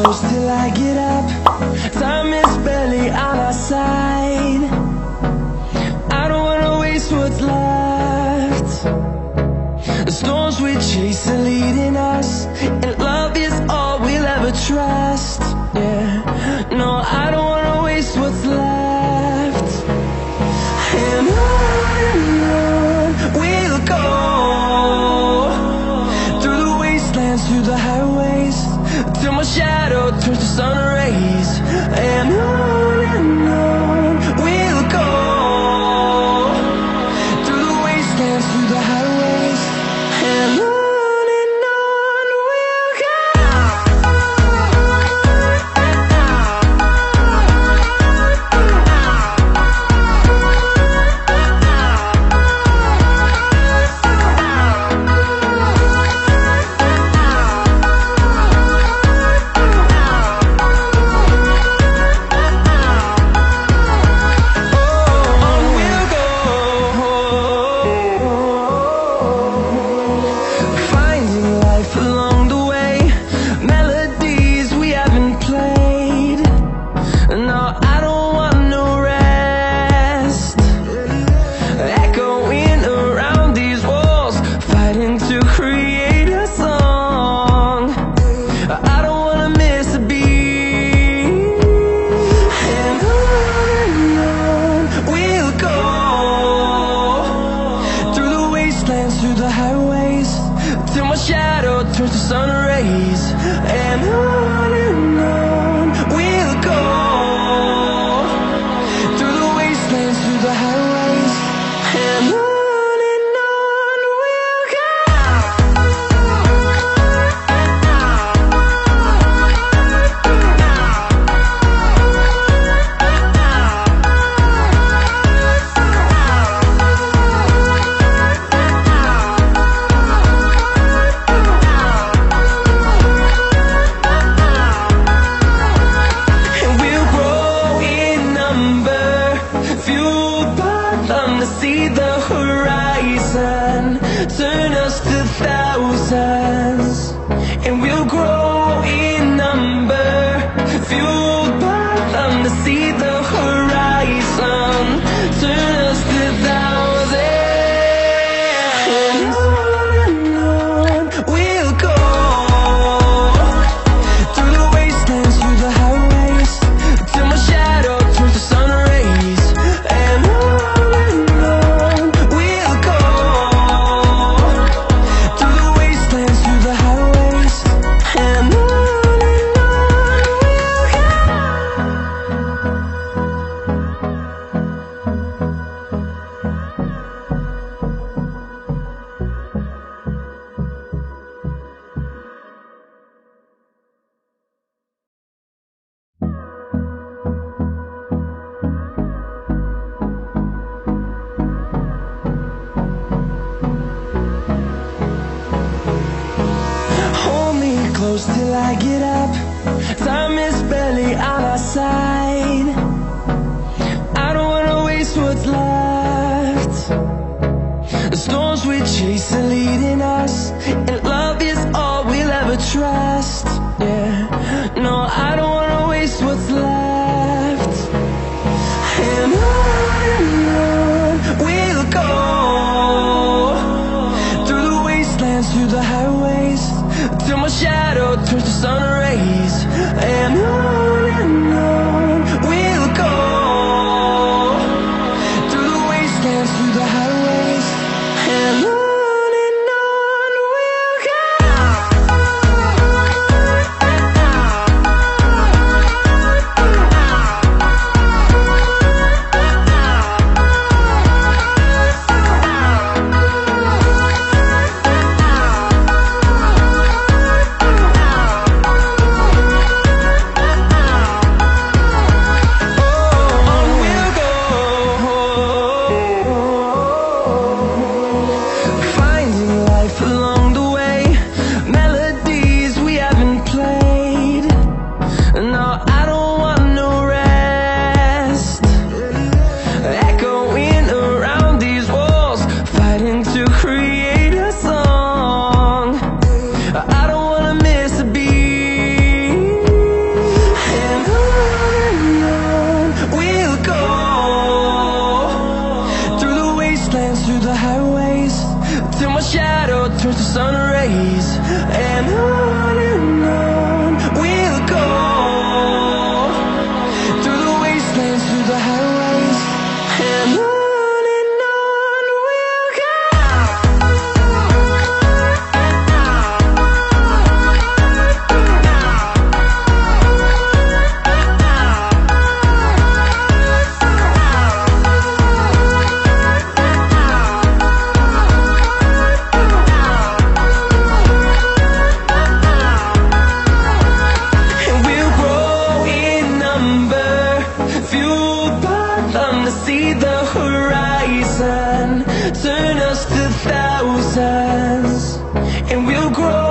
close till I get up. Time is barely on our side. I don't wanna waste what's left. The storms we chase are leading us, and love is all we'll ever trust. Yeah, no, I don't wanna waste what's left. And on we'll go, through the wastelands, through the highways, till my shadow turns to sun rays. And on we'll go, through the wastelands, through the highways, and on we'll go. Through the highways, till my shadow turns to sun rays. And on we'll go, through the wastelands, through the highways, and on we'll go. See the horizon, turn us to thousands, and we'll grow in number, fueled by them to see the horizon, turn us to thousands. And on we'll go, through the wastelands, through the highways, till my shadow turns to sun rays. And close till I get up. Time is barely on our side. I don't wanna waste what's left. The storms we chase are leading us, and love is all we'll ever trust. Yeah, no, I don't wanna waste what's left. And on we'll go, through the wastelands, through the highways, till my shadow turns to sun rays. And on we'll go, through the wastelands, through the highways, and on we'll go. see the horizon, turn us to thousands, and we'll grow